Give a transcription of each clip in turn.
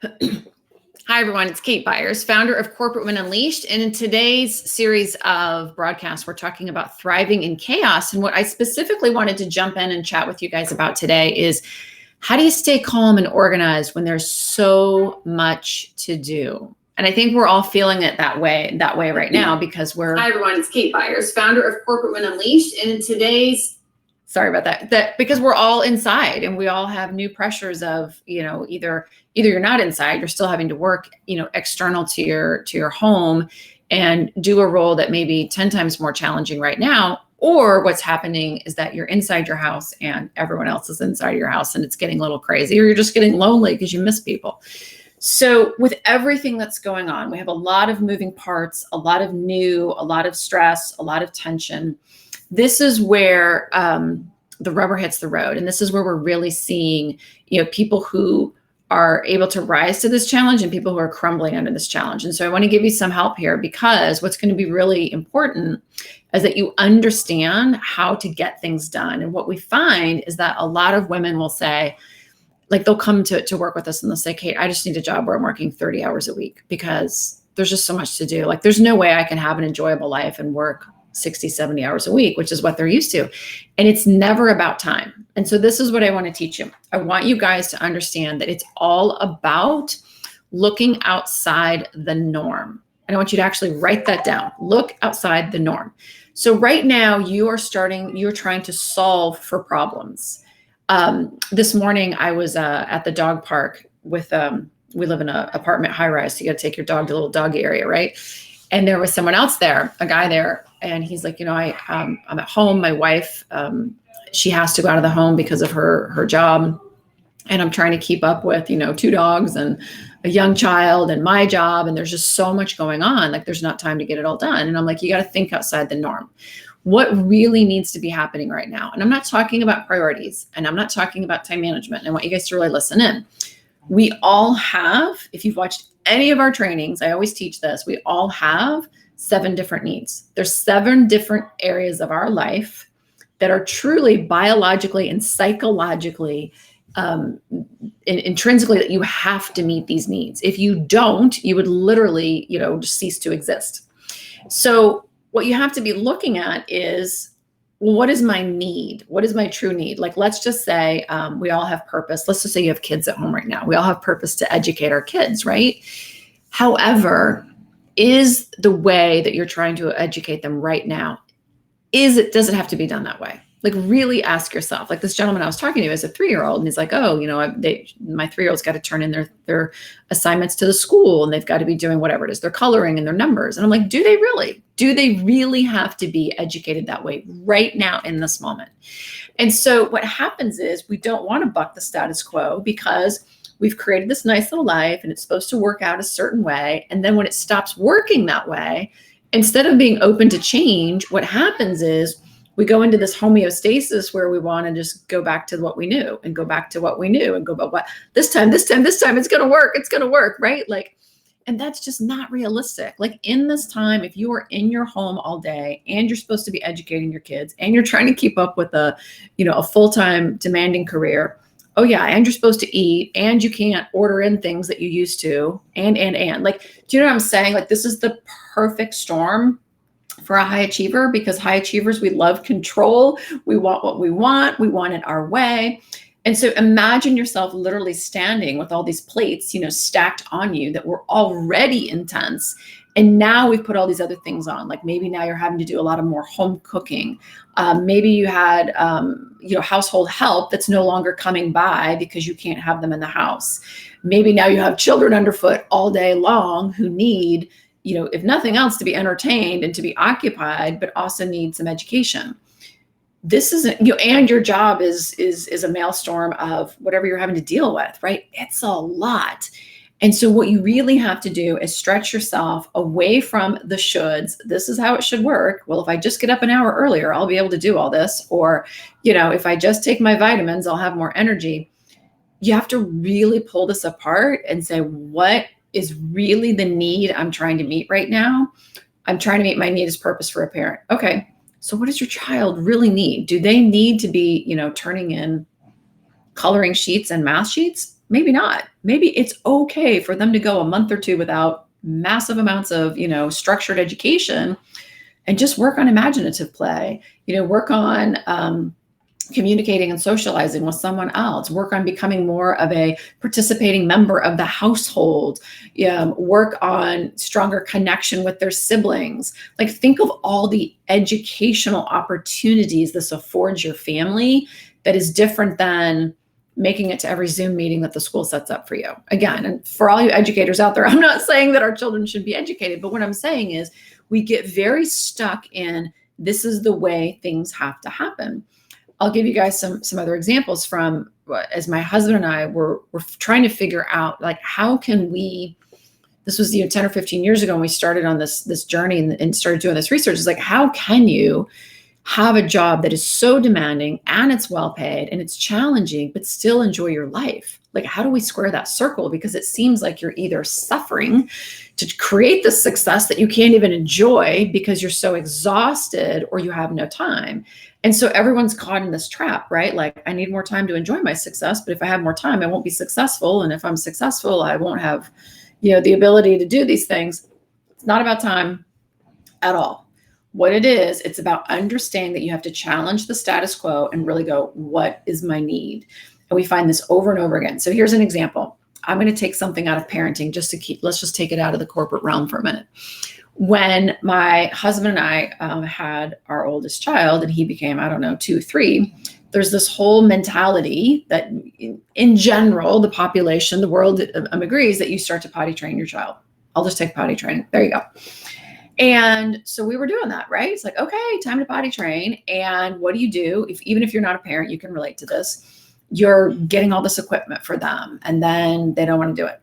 Hi, everyone. It's Kate Byers, founder of Corporate Women Unleashed. And in today's series of broadcasts, we're talking about thriving in chaos. And what I specifically wanted to jump in and chat with you guys about today is how do you stay calm and organized when there's so much to do? And I think we're all feeling it that way right now because we're... Hi, everyone. It's Kate Byers, founder of Corporate Women Unleashed. And in today's... Sorry about that because we're all inside and we all have new pressures of, either you're not inside, you're still having to work, external to your home and do a role that may be 10 times more challenging right now. Or what's happening is that you're inside your house and everyone else is inside your house and it's getting a little crazy, or you're just getting lonely because you miss people. So with everything that's going on, we have a lot of moving parts, a lot of new, a lot of stress, a lot of tension. This is where the rubber hits the road. And this is where we're really seeing, people who are able to rise to this challenge and people who are crumbling under this challenge. And so I want to give you some help here, because what's going to be really important is that you understand how to get things done. And what we find is that a lot of women will say, like, they'll come to work with us and they'll say, Kate, I just need a job where I'm working 30 hours a week because there's just so much to do. Like, there's no way I can have an enjoyable life and work 60, 70 hours a week, which is what they're used to. And it's never about time. And so this is what I want to teach you. I want you guys to understand that it's all about looking outside the norm. And I want you to actually write that down. Look outside the norm. So right now you're trying to solve for problems. This morning I was at the dog park with, we live in an apartment high rise. So you got to take your dog to a little doggy area, right? And there was someone else there, a guy there. And he's like, I'm at home. My wife, she has to go out of the home because of her job. And I'm trying to keep up with, 2 dogs and a young child and my job. And there's just so much going on. Like, there's not time to get it all done. And I'm like, you got to think outside the norm. What really needs to be happening right now? And I'm not talking about priorities and I'm not talking about time management. And I want you guys to really listen in. We all have, if you've watched any of our trainings, I always teach this, we all have 7 different needs. There's 7 different areas of our life that are truly biologically and psychologically, intrinsically, that you have to meet these needs. If you don't, you would literally, just cease to exist. So what you have to be looking at is, well, what is my need? What is my true need? Like, let's just say we all have purpose. Let's just say you have kids at home right now. We all have purpose to educate our kids, right? However, is the way that you're trying to educate them right now, does it have to be done that way? Like, really ask yourself. Like, this gentleman I was talking to is a 3-year-old, and he's like, oh, my 3-year-old's got to turn in their assignments to the school, and they've got to be doing whatever it is, their coloring and their numbers. And I'm like, do they really have to be educated that way right now in this moment? And so what happens is we don't want to buck the status quo, because we've created this nice little life and it's supposed to work out a certain way. And then when it stops working that way, instead of being open to change, what happens is we go into this homeostasis where we want to just go back to what we knew and go back to what we knew and go, but what this time, it's going to work, right? Like, and that's just not realistic. Like, in this time, if you are in your home all day and you're supposed to be educating your kids and you're trying to keep up with a full-time demanding career, oh yeah, and you're supposed to eat and you can't order in things that you used to, and like, do you know what I'm saying? Like, this is the perfect storm for a high achiever, because high achievers, we love control. We want what we want it our way. And so imagine yourself literally standing with all these plates, stacked on you that were already intense. And now we've put all these other things on. Like, maybe now you're having to do a lot of more home cooking. Maybe you had, household help that's no longer coming by because you can't have them in the house. Maybe now you have children underfoot all day long who need, if nothing else, to be entertained and to be occupied, but also need some education. This isn't, and your job is a maelstrom of whatever you're having to deal with, right? It's a lot. And so what you really have to do is stretch yourself away from the shoulds. This is how it should work. Well, if I just get up an hour earlier, I'll be able to do all this. Or, if I just take my vitamins, I'll have more energy. You have to really pull this apart and say, what is really the need I'm trying to meet right now? I'm trying to meet my need as purpose for a parent. Okay. So what does your child really need? Do they need to be, turning in coloring sheets and math sheets? Maybe not. Maybe it's okay for them to go a month or two without massive amounts of, structured education and just work on imaginative play, work on communicating and socializing with someone else, work on becoming more of a participating member of the household, work on stronger connection with their siblings. Like, think of all the educational opportunities this affords your family that is different than making it to every Zoom meeting that the school sets up for you. Again, and for all you educators out there, I'm not saying that our children should be educated, but what I'm saying is we get very stuck in this is the way things have to happen. I'll give you guys some other examples from as my husband and I were trying to figure out, like, how can we, this was 10 or 15 years ago when we started on this journey and started doing this research. It's like, how can you have a job that is so demanding and it's well paid and it's challenging, but still enjoy your life? Like, how do we square that circle? Because it seems like you're either suffering to create the success that you can't even enjoy because you're so exhausted, or you have no time. And so everyone's caught in this trap, right? Like, I need more time to enjoy my success, but if I have more time, I won't be successful. And if I'm successful, I won't have, the ability to do these things. It's not about time at all. What it is, it's about understanding that you have to challenge the status quo and really go, what is my need? And we find this over and over again. So here's an example. I'm going to take something out of parenting let's just take it out of the corporate realm for a minute. When my husband and I had our oldest child and he became, 2, 3, there's this whole mentality that in general, the population, the world agrees that you start to potty train your child. I'll just take potty training. There you go. And so we were doing that, right? It's like, okay, time to potty train. And what do you do? Even if you're not a parent, you can relate to this. You're getting all this equipment for them and then they don't want to do it.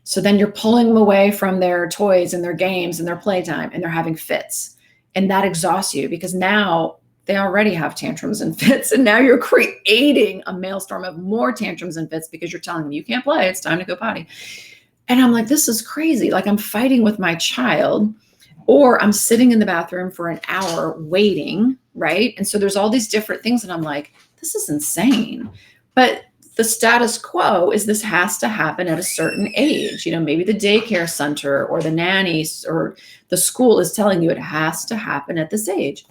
So then you're pulling them away from their toys and their games and their playtime, and they're having fits. And that exhausts you because now they already have tantrums and fits. And now you're creating a maelstrom of more tantrums and fits because you're telling them you can't play. It's time to go potty. And I'm like, this is crazy. Like, I'm fighting with my child, or I'm sitting in the bathroom for an hour waiting, right? And so there's all these different things. And I'm like, this is insane. But the status quo is this has to happen at a certain age. Maybe the daycare center or the nannies or the school is telling you it has to happen at this age.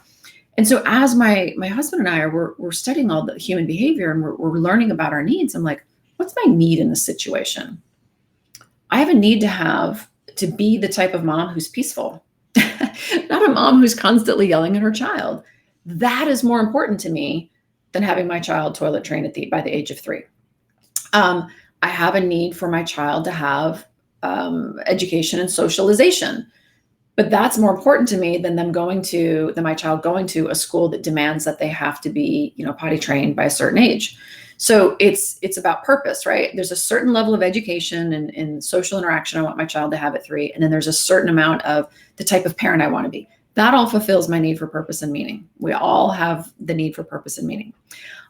And so as my husband and I we're studying all the human behavior and we're learning about our needs, I'm like, what's my need in this situation? I have a need to be the type of mom who's peaceful, not a mom who's constantly yelling at her child. That is more important to me than having my child toilet train by the age of 3. I have a need for my child to have education and socialization, but that's more important to me than my child going to a school that demands that they have to be, potty trained by a certain age. So it's about purpose, right? There's a certain level of education and social interaction I want my child to have at 3. And then there's a certain amount of the type of parent I want to be. That all fulfills my need for purpose and meaning. We all have the need for purpose and meaning.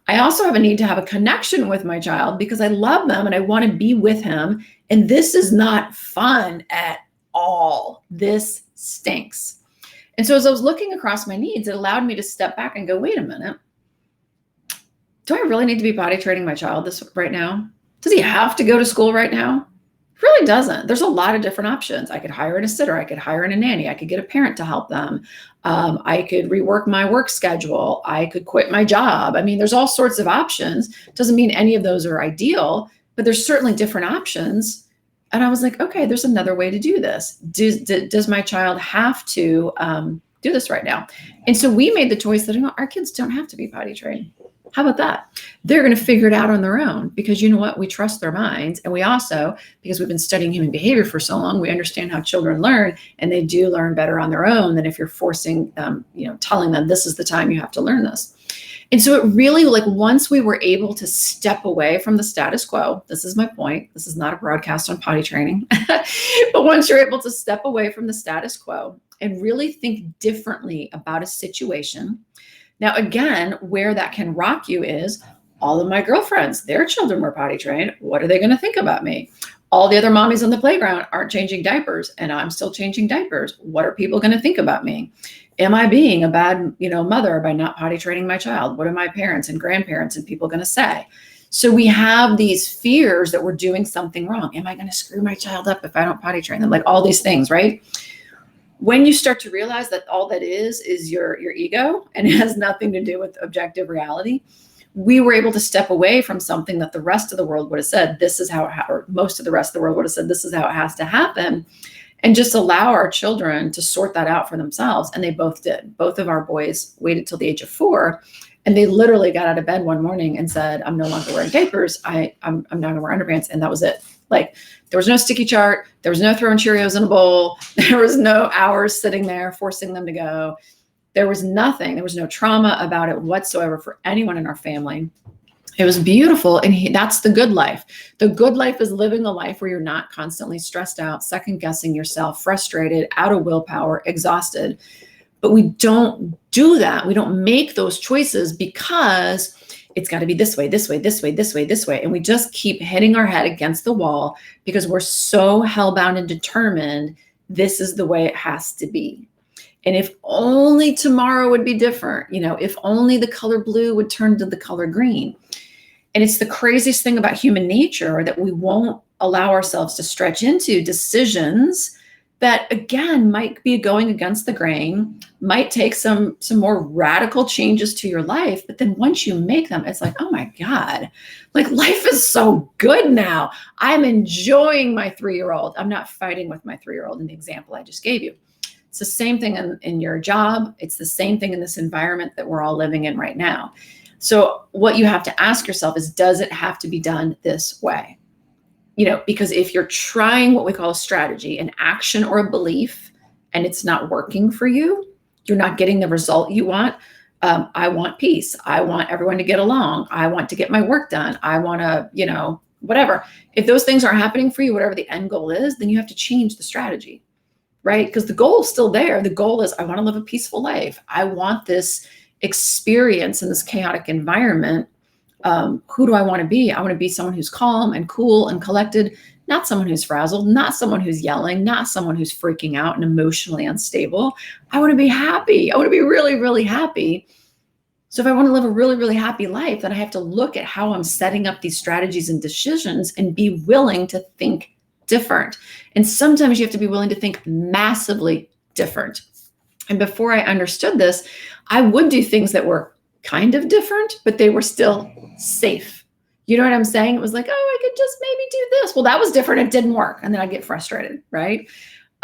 I also have a need to have a connection with my child because I love them and I want to be with him. And this is not fun at all. This stinks. And so as I was looking across my needs, it allowed me to step back and go, wait a minute. Do I really need to be potty training my child right now? Does he have to go to school right now? Really doesn't. There's a lot of different options. I could hire a sitter. I could hire a nanny. I could get a parent to help them. I could rework my work schedule. I could quit my job. I mean, there's all sorts of options. Doesn't mean any of those are ideal, but there's certainly different options. And I was like, okay, there's another way to do this. Does my child have to do this right now? And so we made the choice that our kids don't have to be potty trained. How about that? They're going to figure it out on their own because you know what? We trust their minds. And we also, because we've been studying human behavior for so long, we understand how children learn, and they do learn better on their own than if you're forcing them, telling them this is the time you have to learn this. And so it really, once we were able to step away from the status quo, this is my point. This is not a broadcast on potty training, but once you're able to step away from the status quo and really think differently about a situation. Now, again, where that can rock you is all of my girlfriends, their children were potty trained. What are they going to think about me? All the other mommies on the playground aren't changing diapers and I'm still changing diapers. What are people going to think about me? Am I being a bad, mother by not potty training my child? What are my parents and grandparents and people going to say? So we have these fears that we're doing something wrong. Am I going to screw my child up if I don't potty train them? Like all these things, right? When you start to realize that all that is your ego and it has nothing to do with objective reality, we were able to step away from something that the rest of the world would have said, this is how, or most of the rest of the world would have said, this is how it has to happen, and just allow our children to sort that out for themselves. And they both did. Both of our boys waited till the age of 4. And they literally got out of bed one morning and said, I'm no longer wearing diapers. I'm not gonna wear underpants. And that was it. Like there was no sticky chart. There was no throwing Cheerios in a bowl. There was no hours sitting there forcing them to go. There was nothing. There was no trauma about it whatsoever for anyone in our family. It was beautiful. And that's the good life. The good life is living a life where you're not constantly stressed out, second guessing yourself, frustrated, out of willpower, exhausted. But we don't do that. We don't make those choices because it's got to be this way, this way, this way, this way, this way. And we just keep hitting our head against the wall because we're so hellbound and determined this is the way it has to be. And if only tomorrow would be different, if only the color blue would turn to the color green. And it's the craziest thing about human nature that we won't allow ourselves to stretch into decisions that, again, might be going against the grain, might take some more radical changes to your life. But then once you make them, it's like, oh my God, like life is so good now. I'm enjoying my 3-year-old. I'm not fighting with my 3-year-old in the example I just gave you. It's the same thing in your job. It's the same thing in this environment that we're all living in right now. So what you have to ask yourself is, does it have to be done this way? Because if you're trying what we call a strategy, an action or a belief, and it's not working for you, you're not getting the result you want. I want peace. I want everyone to get along. I want to get my work done. I want to, whatever. If those things aren't happening for you, whatever the end goal is, then you have to change the strategy, right? Because the goal is still there. The goal is, I want to live a peaceful life. I want this experience in this chaotic environment. Who do I want to be? I want to be someone who's calm and cool and collected, not someone who's frazzled, not someone who's yelling, not someone who's freaking out and emotionally unstable. I want to be happy. I want to be really, really happy. So if I want to live a really, really happy life, then I have to look at how I'm setting up these strategies and decisions and be willing to think different. And sometimes you have to be willing to think massively different. And before I understood this, I would do things that were kind of different, but they were still safe. You know what I'm saying? It was like, oh, I could just maybe do this. Well, that was different. It didn't work. And then I'd get frustrated, right?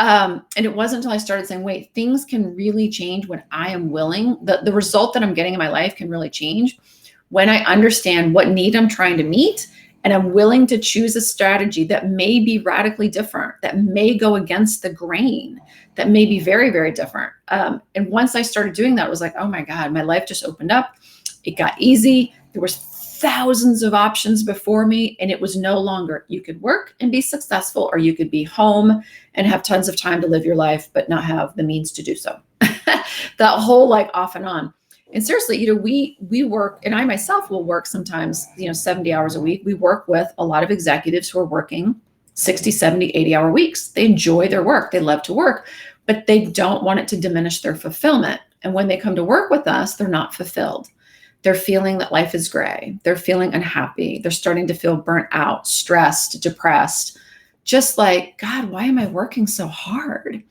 And it wasn't until I started saying, wait, things can really change when I am willing. The result that I'm getting in my life can really change when I understand what need I'm trying to meet. And I'm willing to choose a strategy that may be radically different, that may go against the grain, that may be very, very different. And once I started doing that, it was like, oh my God, my life just opened up. It got easy. There was thousands of options before me. And it was no longer, you could work and be successful, or you could be home and have tons of time to live your life, but not have the means to do so. That whole like off and on. And seriously, we work, and I myself will work sometimes, 70 hours a week. We work with a lot of executives who are working 60, 70, 80-hour weeks. They enjoy their work. They love to work, but they don't want it to diminish their fulfillment. And when they come to work with us, they're not fulfilled. They're feeling that life is gray. They're feeling unhappy. They're starting to feel burnt out, stressed, depressed, just like, God, why am I working so hard?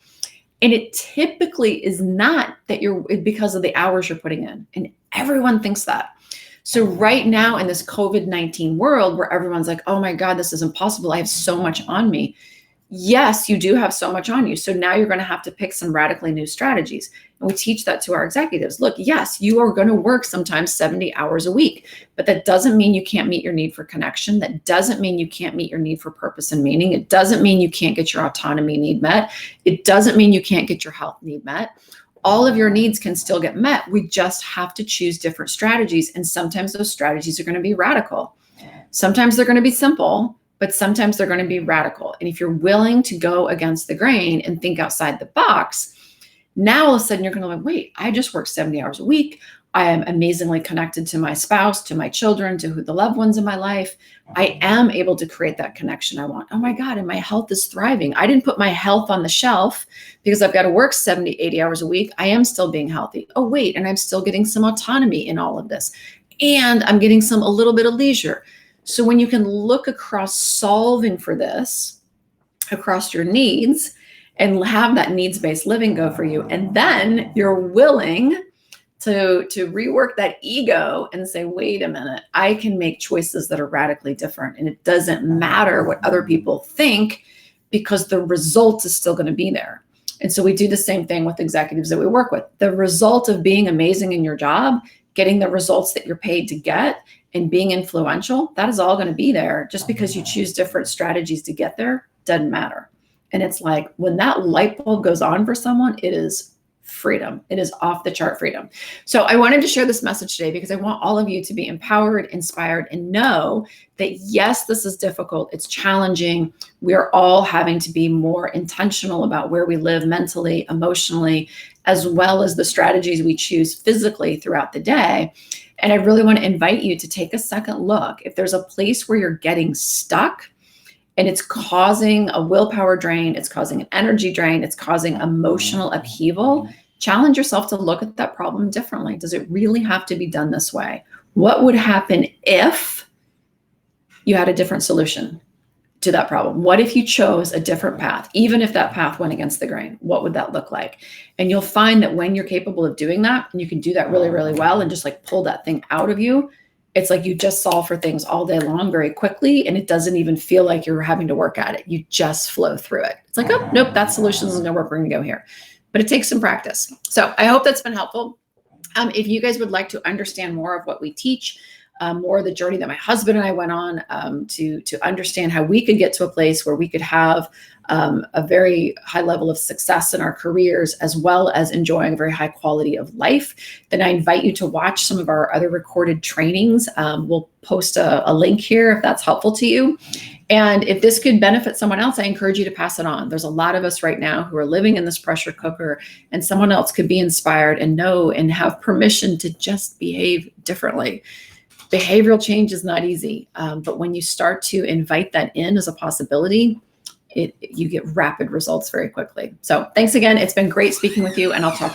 And it typically is not that because of the hours you're putting in. And everyone thinks that. So right now in this COVID-19 world where everyone's like, oh my God, this is impossible. I have so much on me. Yes, you do have so much on you. So now you're going to have to pick some radically new strategies. And we teach that to our executives. Look, yes, you are going to work sometimes 70 hours a week, but that doesn't mean you can't meet your need for connection. That doesn't mean you can't meet your need for purpose and meaning. It doesn't mean you can't get your autonomy need met. It doesn't mean you can't get your health need met. All of your needs can still get met. We just have to choose different strategies. And sometimes those strategies are going to be radical. Sometimes they're going to be simple, but sometimes they're going to be radical. And if you're willing to go against the grain and think outside the box, now all of a sudden you're going to like, wait, I just work 70 hours a week. I am amazingly connected to my spouse, to my children, to the loved ones in my life. I am able to create that connection I want. Oh my God, and my health is thriving. I didn't put my health on the shelf because I've got to work 70, 80 hours a week. I am still being healthy. Oh wait, and I'm still getting some autonomy in all of this. And I'm getting a little bit of leisure. So when you can look across solving for this, across your needs, and have that needs-based living go for you, and then you're willing to rework that ego and say, wait a minute, I can make choices that are radically different. And it doesn't matter what other people think, because the result is still going to be there. And so we do the same thing with executives that we work with. The result of being amazing in your job, getting the results that you're paid to get, and being influential, that is all going to be there. Just because you choose different strategies to get there doesn't matter. And it's like, when that light bulb goes on for someone, it is freedom. It is off the chart freedom. So I wanted to share this message today because I want all of you to be empowered, inspired, and know that yes, this is difficult. It's challenging. We are all having to be more intentional about where we live mentally, emotionally, as well as the strategies we choose physically throughout the day. And I really want to invite you to take a second look. If there's a place where you're getting stuck, and it's causing a willpower drain, it's causing an energy drain, it's causing emotional upheaval, challenge yourself to look at that problem differently. Does it really have to be done this way? What would happen if you had a different solution to that problem? What if you chose a different path, even if that path went against the grain? What would that look like? And you'll find that when you're capable of doing that, and you can do that really, really well, and just like pull that thing out of you, it's like you just solve for things all day long very quickly, and it doesn't even feel like you're having to work at it. You just flow through it. It's like, oh, nope, that solution isn't going to work. We're going to go here. But it takes some practice. So I hope that's been helpful. If you guys would like to understand more of what we teach, more of the journey that my husband and I went on to understand how we could get to a place where we could have a very high level of success in our careers, as well as enjoying a very high quality of life, then I invite you to watch some of our other recorded trainings. We'll post a link here if that's helpful to you. And if this could benefit someone else, I encourage you to pass it on. There's a lot of us right now who are living in this pressure cooker, and someone else could be inspired and know and have permission to just behave differently. Behavioral change is not easy, but when you start to invite that in as a possibility, you get rapid results very quickly. So thanks again. It's been great speaking with you, and I'll talk